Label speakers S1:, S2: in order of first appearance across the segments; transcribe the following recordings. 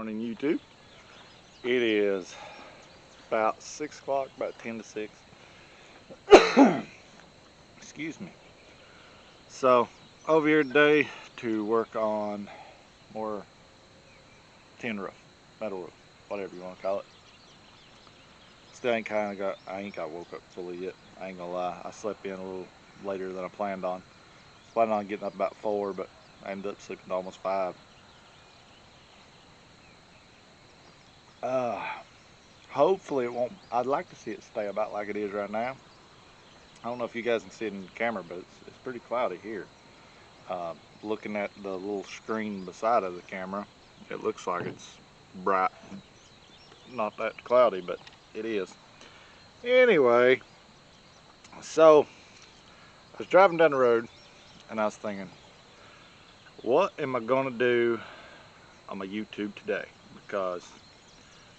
S1: morning, YouTube. It is about 6 o'clock, about 10 to 6. Excuse me. So, over here today to work on more tin roof, metal roof, whatever you want to call it. Still ain't I ain't got woke up fully yet. I ain't gonna lie. I slept in a little later than I planned on. Planned on getting up about 4, but I ended up sleeping to almost 5. Hopefully it won't. I'd like to see it stay about like it is right now. I don't know if you guys can see it in the camera, but it's pretty cloudy here. Looking at the little screen beside of the camera, it looks like it's bright. Not that cloudy, but it is. Anyway, so I was driving down the road and I was thinking, what am I gonna do on my YouTube today? Because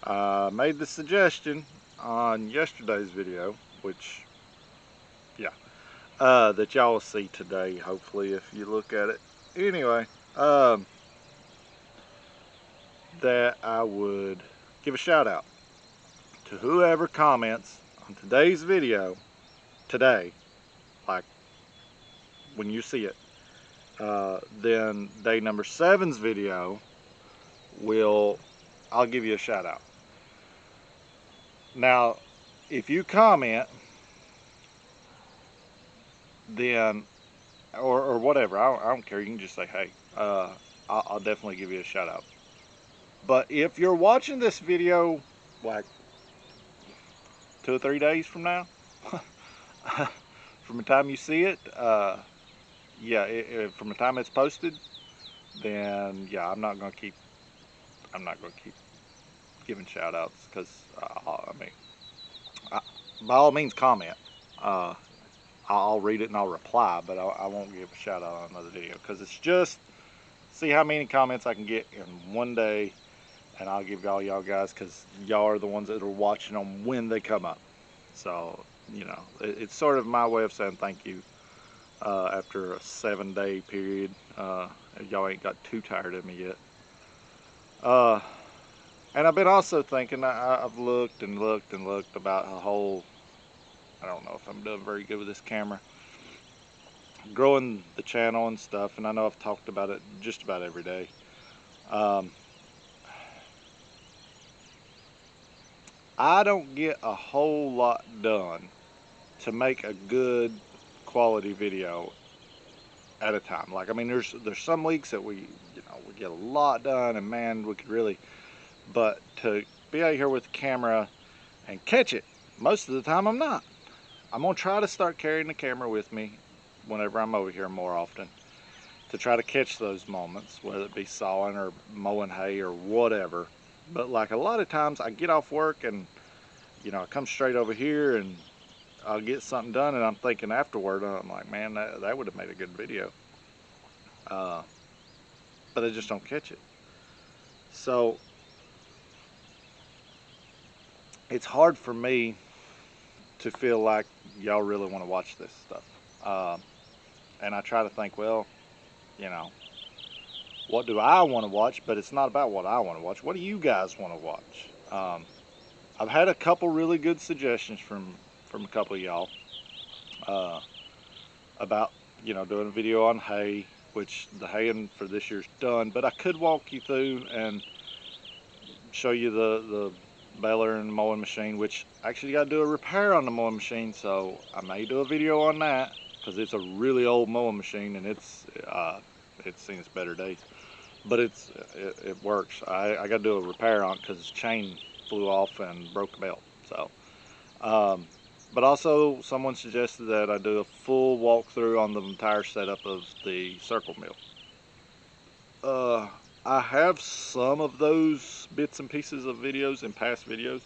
S1: I made the suggestion on yesterday's video, which, yeah, that y'all will see today, hopefully, if you look at it. Anyway, that I would give a shout out to whoever comments on today's video today, like when you see it. Then day number 7's video I'll give you a shout out. Now, if you comment, then, or whatever, I don't care, you can just say, hey, I'll definitely give you a shout out. But if you're watching this video like 2 or 3 days from now, from the time you see it, yeah, from the time it's posted, then yeah, I'm not gonna keep giving shout outs, because I mean, by all means comment. I'll read it and I'll reply, but I won't give a shout out on another video, because it's just see how many comments I can get in one day, and I'll give y'all guys, because y'all are the ones that are watching them when they come up. So, you know, it's sort of my way of saying thank you after a 7-day period. Y'all ain't got too tired of me yet. And I've been also thinking, I've looked and looked and looked about a whole, I don't know if I'm doing very good with this camera, growing the channel and stuff, and I know I've talked about it just about every day. I don't get a whole lot done to make a good quality video at a time. Like, I mean, there's some weeks that we get a lot done, and man, we could really, but to be out here with the camera and catch it, most of the time I'm not. I'm gonna try to start carrying the camera with me whenever I'm over here more often, to try to catch those moments, whether it be sawing or mowing hay or whatever. But like a lot of times I get off work and, you know, I come straight over here and I'll get something done, and I'm thinking afterward, I'm like, man, that would have made a good video. But I just don't catch it. So it's hard for me to feel like y'all really want to watch this stuff. And I try to think, well, you know, what do I want to watch? But it's not about what I want to watch. What do you guys want to watch? I've had a couple really good suggestions from a couple of y'all about, you know, doing a video on hay, which the haying for this year's done, but I could walk you through and show you the baler and mowing machine, which actually got to do a repair on the mowing machine, so I may do a video on that, because it's a really old mowing machine, and it's seen its better days, but it works. I got to do a repair on it because its chain flew off and broke the belt. So but also someone suggested that I do a full walkthrough on the entire setup of the circle mill. I have some of those bits and pieces of videos in past videos.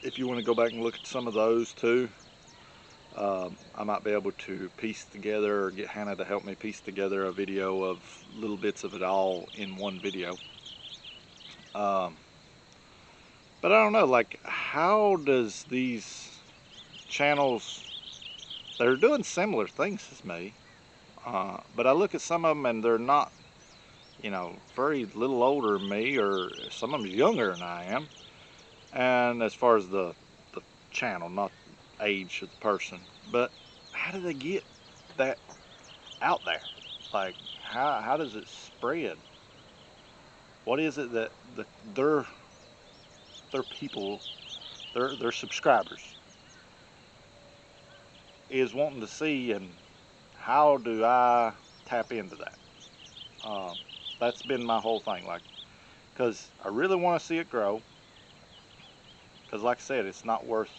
S1: If you want to go back and look at some of those too, I might be able to piece together, or get Hannah to help me piece together a video of little bits of it all in one video. But I don't know, like, how does these channels that are doing similar things as me, but I look at some of them and they're not, you know, very little older than me, or some of them younger than I am. And as far as the channel, not age of the person, but how do they get that out there? Like, how does it spread? What is it that their people, their subscribers, is wanting to see, and how do I tap into that? That's been my whole thing, like, because I really want to see it grow. Because, like I said, it's not worth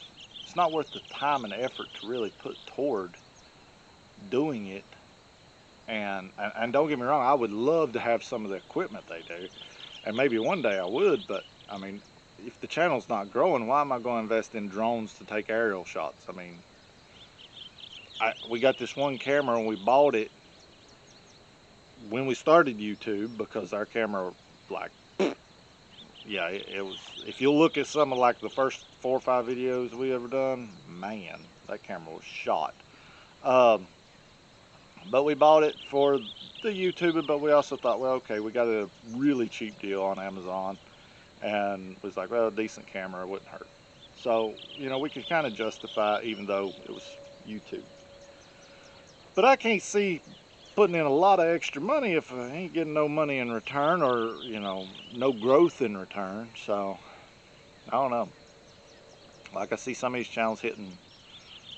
S1: the time and effort to really put toward doing it. And don't get me wrong, I would love to have some of the equipment they do, and maybe one day I would. But I mean, if the channel's not growing, why am I going to invest in drones to take aerial shots? I mean, we got this one camera and we bought it when we started YouTube, because our camera, like, yeah, it was, if you look at some of like the first 4 or 5 videos we ever done, man, that camera was shot. But we bought it for the YouTuber, but we also thought, well, okay, we got a really cheap deal on Amazon, and was like, well, a decent camera wouldn't hurt. So, you know, we could kind of justify it, even though it was YouTube. But I can't see putting in a lot of extra money if I ain't getting no money in return, or, you know, no growth in return. So I don't know. Like, I see some of these channels hitting,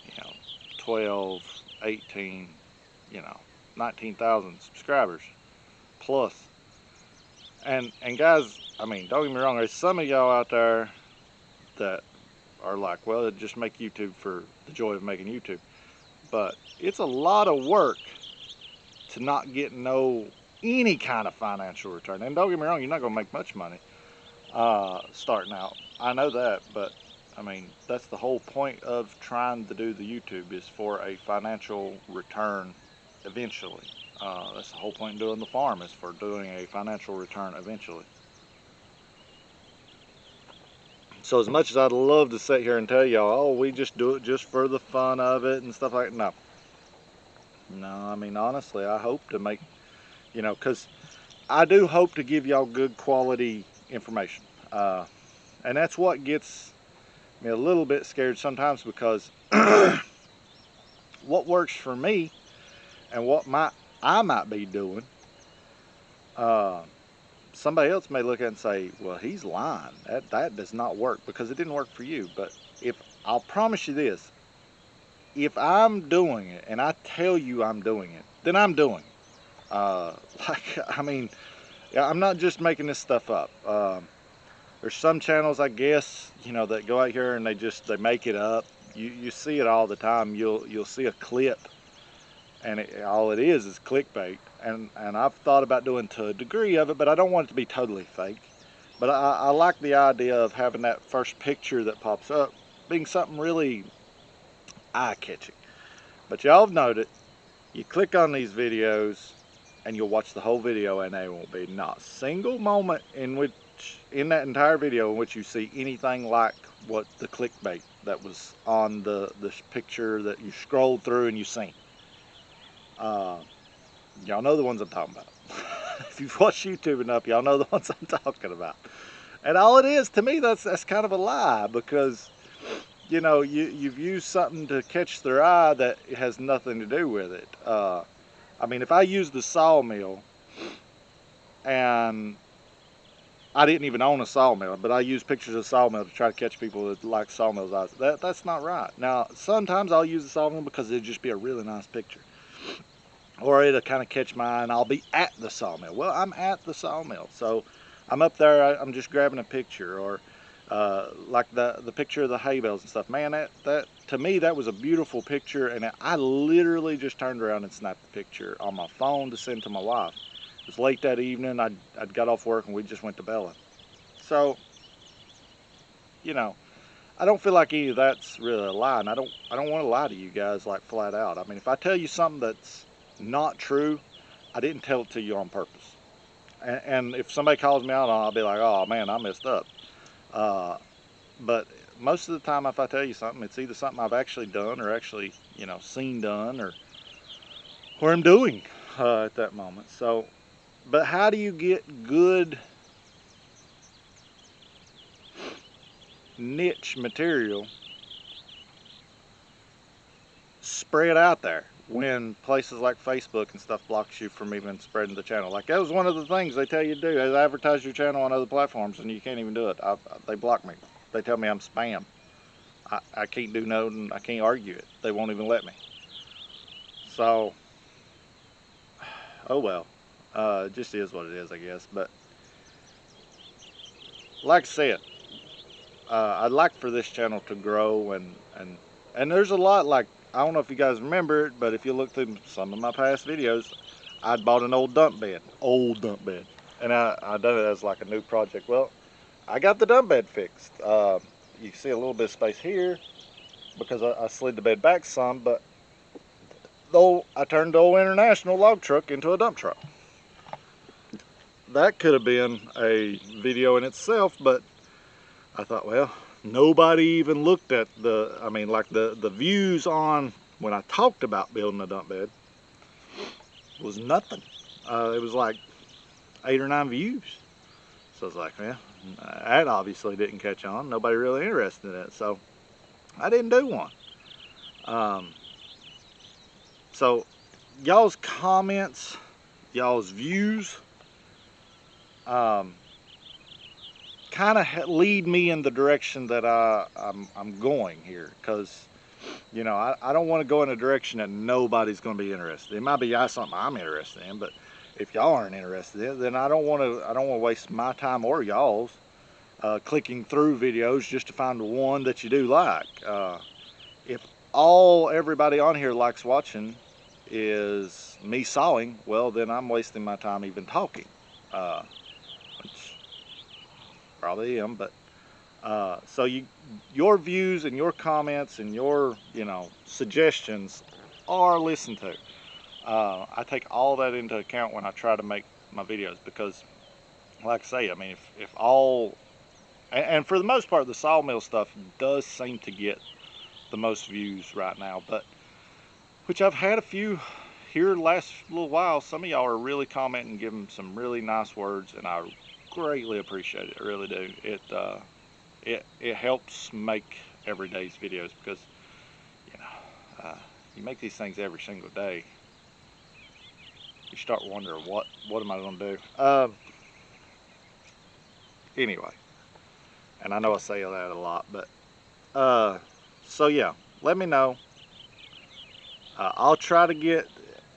S1: you know, 12, 18, you know, 19,000 subscribers plus. And guys, I mean, don't get me wrong, there's some of y'all out there that are like, well, it just make YouTube for the joy of making YouTube. But it's a lot of work to not get any kind of financial return. And don't get me wrong, you're not going to make much money starting out. I know that, but I mean, that's the whole point of trying to do the YouTube, is for a financial return eventually. That's the whole point of doing the farm, is for doing a financial return eventually. So as much as I'd love to sit here and tell y'all, oh, we just do it just for the fun of it and stuff like that, no, I mean, honestly, I hope to make, you know, because I do hope to give y'all good quality information. And that's what gets me a little bit scared sometimes, because what works for me and what I might be doing, somebody else may look at it and say, well, he's lying. That does not work, because it didn't work for you. But I'll promise you this, if I'm doing it and I tell you I'm doing it, then I'm doing it. Like, I mean, I'm not just making this stuff up. There's some channels, I guess, you know, that go out here and they make it up. You see it all the time. You'll see a clip, and all it is clickbait. And I've thought about doing to a degree of it, but I don't want it to be totally fake. But I like the idea of having that first picture that pops up being something really eye-catching. But y'all have noted, you click on these videos and you'll watch the whole video, and there won't be not a single moment in that entire video in which you see anything like what the clickbait that was on this picture that you scrolled through and you seen. Y'all know the ones I'm talking about. If you've watched YouTube enough, y'all know the ones I'm talking about. And all it is, to me, that's kind of a lie, because, you know, you've used something to catch their eye that has nothing to do with it. I mean, if I use the sawmill, and I didn't even own a sawmill, but I use pictures of sawmill to try to catch people that like sawmills, that's not right. Now, sometimes I'll use the sawmill because it'd just be a really nice picture, or it'll kind of catch my eye and I'll be at the sawmill. Well, I'm at the sawmill, so I'm up there, I'm just grabbing a picture. Or like the picture of the hay bales and stuff. Man, that to me, that was a beautiful picture, and I literally just turned around and snapped the picture on my phone to send to my wife. It was late that evening. I'd got off work and we just went to Bella. So, you know, I don't feel like any of that's really a lie, and I don't want to lie to you guys, like, flat out. I mean, if I tell you something that's not true, I didn't tell it to you on purpose. And if somebody calls me out on it, I'll be like, oh man, I messed up. But most of the time, if I tell you something, it's either something I've actually done, or actually, you know, seen done, or I'm doing at that moment. So, But how do you get good niche material spread out there when places like Facebook and stuff blocks you from even spreading the channel? Like, that was one of the things they tell you to do, is advertise your channel on other platforms, and you can't even do it. They block me. They tell me I'm spam. I can't do no, and I can't argue it. They won't even let me. So, oh well. It just is what it is, I guess. But like I said, I'd like for this channel to grow, and there's a lot, like, I don't know if you guys remember it, but if you look through some of my past videos, I'd bought an old dump bed, and I done it as like a new project. Well, I got the dump bed fixed. You can see a little bit of space here because I slid the bed back some, but though I turned the old International log truck into a dump truck. That could have been a video in itself, but I thought, well, nobody even looked at the views on when I talked about building a dump bed was nothing. It was like 8 or 9 views. So I was like, well, that obviously didn't catch on. Nobody really interested in it. So I didn't do one. So y'all's comments, y'all's views, kind of lead me in the direction that I'm going here, because you know, I don't want to go in a direction that nobody's going to be interested. It might be something I'm interested in, but if y'all aren't interested in it, then I don't want to waste my time or y'all's clicking through videos just to find the one that you do like. If everybody on here likes watching is me sawing, well, then I'm wasting my time even talking, which probably am. But so your views and your comments and your suggestions are listened to. I take all that into account when I try to make my videos, because like I say, I mean, if all, and for the most part, the sawmill stuff does seem to get the most views right now, but which I've had a few here the last little while. Some of y'all are really commenting and giving some really nice words, and I greatly appreciate it. I really do. It helps make everyday's videos, because you make these things every single day, you start wondering what am I going to do. Anyway, and I know I say that a lot, but so yeah, let me know. I'll try to get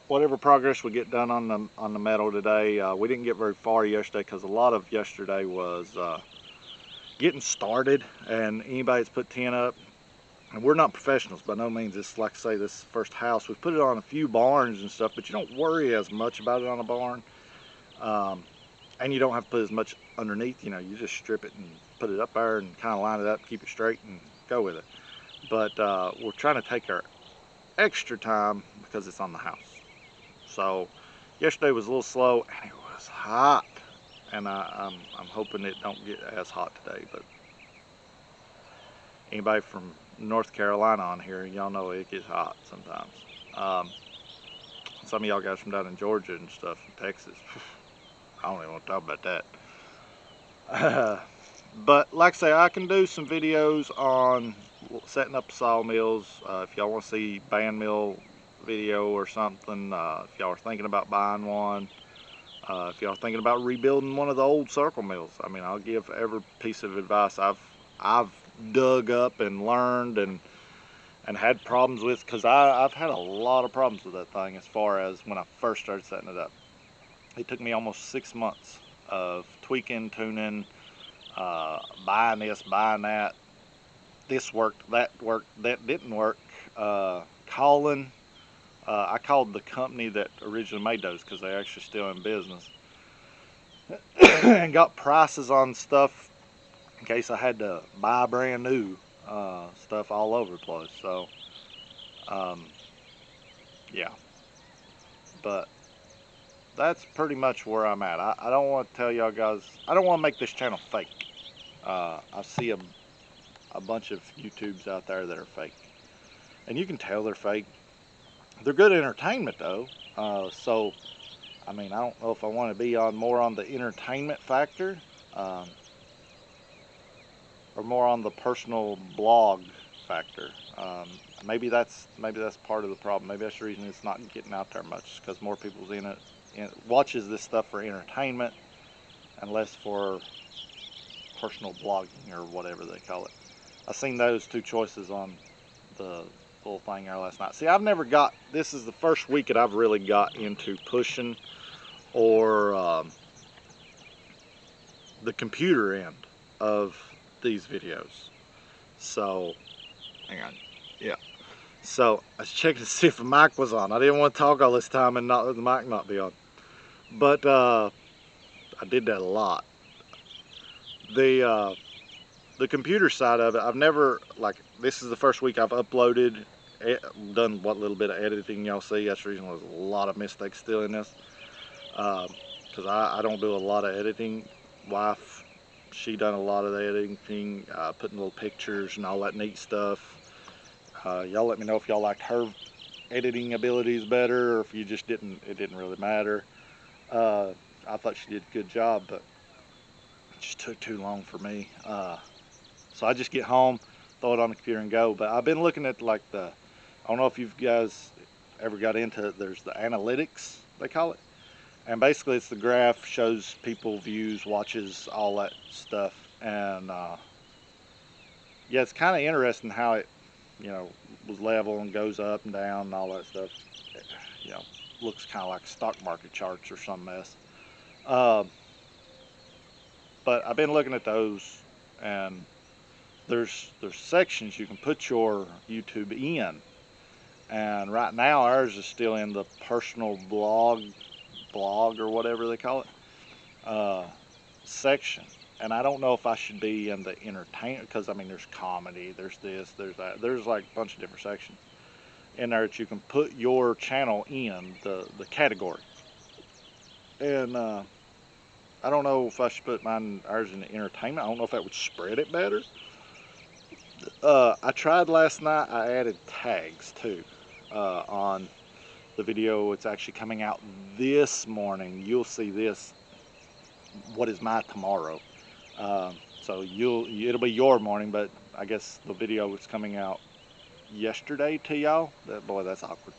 S1: whatever progress we get done on the metal today. We didn't get very far yesterday because a lot of yesterday was getting started, and anybody that's put tin up, and we're not professionals by no means. It's like I say, this first house. We've put it on a few barns and stuff, but you don't worry as much about it on a barn. And you don't have to put as much underneath. You just strip it and put it up there and kind of line it up, keep it straight, and go with it. But we're trying to take our extra time because it's on the house. So yesterday was a little slow, and it was hot, and I'm hoping it don't get as hot today. But anybody from North Carolina on here, y'all know it gets hot sometimes. Some of y'all guys from down in Georgia and stuff, Texas, I don't even want to talk about that. But like I say, I can do some videos on setting up sawmills. If y'all want to see band mill video or something, if y'all are thinking about buying one, if y'all are thinking about rebuilding one of the old circle mills, I mean, I'll give every piece of advice I've dug up and learned and had problems with, because I've had a lot of problems with that thing as far as when I first started setting it up. It took me almost 6 months of tweaking, tuning, buying this, buying that. This worked, that didn't work. Calling. I called the company that originally made those, because they're actually still in business, and got prices on stuff in case I had to buy brand new stuff all over the place. So yeah, but that's pretty much where I'm at. I don't want to tell y'all guys, I don't want to make this channel fake. I see a bunch of YouTubes out there that are fake, and you can tell they're fake. They're good entertainment though, so I mean, I don't know if I want to be on more on the entertainment factor, um, or more on the personal blog factor. Maybe that's part of the problem. Maybe that's the reason it's not getting out there much, because more people's watches this stuff for entertainment and less for personal blogging or whatever they call it. I seen those two choices on the little thing there last night. See, this is the first week that I've really got into pushing or the computer end of these videos. So, hang on. Yeah. So, I was checking to see if the mic was on. I didn't want to talk all this time and the mic not be on. But, I did that a lot. The computer side of it, I've never, this is the first week I've uploaded, done what little bit of editing y'all see. That's the reason there's a lot of mistakes still in this. Because I don't do a lot of editing. Wife, she done a lot of the editing, putting little pictures and all that neat stuff. Y'all let me know if y'all liked her editing abilities better, or if you just it didn't really matter. I thought she did a good job, but it just took too long for me. So I just get home, throw it on the computer and go. But I've been looking at I don't know if you guys ever got into it, there's the analytics, they call it. And basically it's the graph, shows people, views, watches, all that stuff. And yeah, it's kind of interesting how it, was level and goes up and down and all that stuff. Looks kind of like stock market charts or some mess. But I've been looking at those, and there's sections you can put your YouTube in. And right now ours is still in the personal blog or whatever they call it, section. And I don't know if I should be in the entertainment, because I mean there's comedy, there's this, there's that, there's like a bunch of different sections in there that you can put your channel in the category. And I don't know if I should put ours in the entertainment. I don't know if that would spread it better. I tried last night. I added tags too on the video. It's actually coming out this morning. You'll see this. What is my tomorrow? So it'll be your morning, but I guess the video is coming out yesterday to y'all. Boy, that's awkward.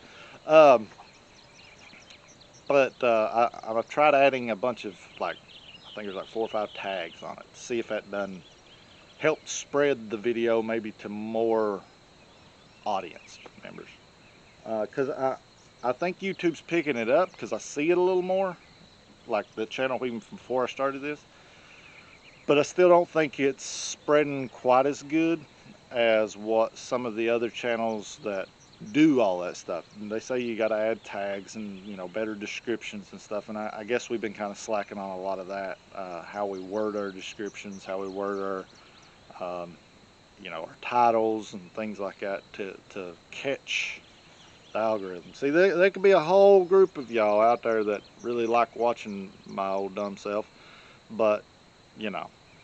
S1: But I've tried adding a bunch of I think there's 4 or 5 tags on it to see if that doesn't help spread the video maybe to more audience members. Because I think YouTube's picking it up, because I see it a little more, like the channel even from before I started this. But I still don't think it's spreading quite as good as what some of the other channels that do all that stuff. And they say you got to add tags and better descriptions and stuff. And I guess we've been kind of slacking on a lot of that. How we word our descriptions, how we word our our titles and things like that to catch the algorithm. See, there could be a whole group of y'all out there that really like watching my old dumb self, but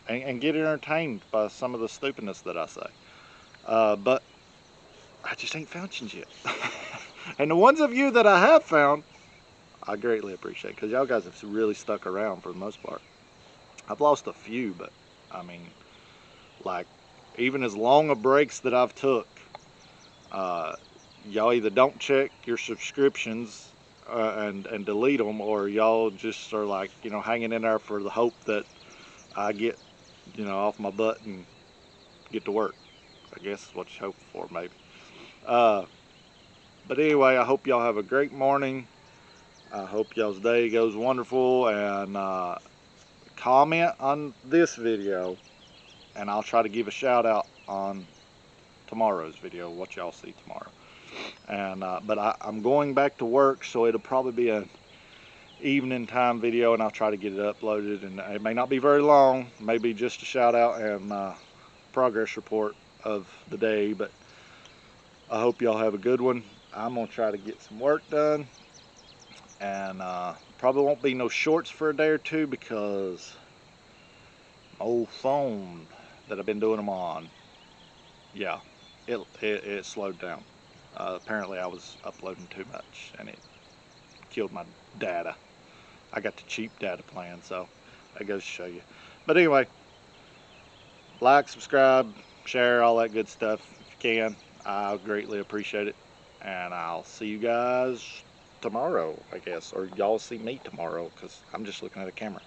S1: and get entertained by some of the stupidness that I say. But I just ain't found you yet. And the ones of you that I have found, I greatly appreciate, because y'all guys have really stuck around for the most part. I've lost a few, but I mean, even as long a breaks that I've took, y'all either don't check your subscriptions and delete them, or y'all just are hanging in there for the hope that I get off my butt and get to work. I guess is what you hope for, maybe. But anyway, I hope y'all have a great morning. I hope y'all's day goes wonderful, and comment on this video, and I'll try to give a shout out on tomorrow's video, what y'all see tomorrow. And but I'm going back to work, so it'll probably be an evening time video, and I'll try to get it uploaded. And it may not be very long, maybe just a shout out and progress report of the day. But I hope y'all have a good one. I'm gonna try to get some work done, and probably won't be no shorts for a day or two, because my old phone that I've been doing them on, yeah, it slowed down. Apparently I was uploading too much, and it killed my data. I got the cheap data plan, so that goes to show you. But anyway, like, subscribe, share, all that good stuff if you can. I greatly appreciate it. And I'll see you guys tomorrow, I guess. Or y'all see me tomorrow, because I'm just looking at a camera.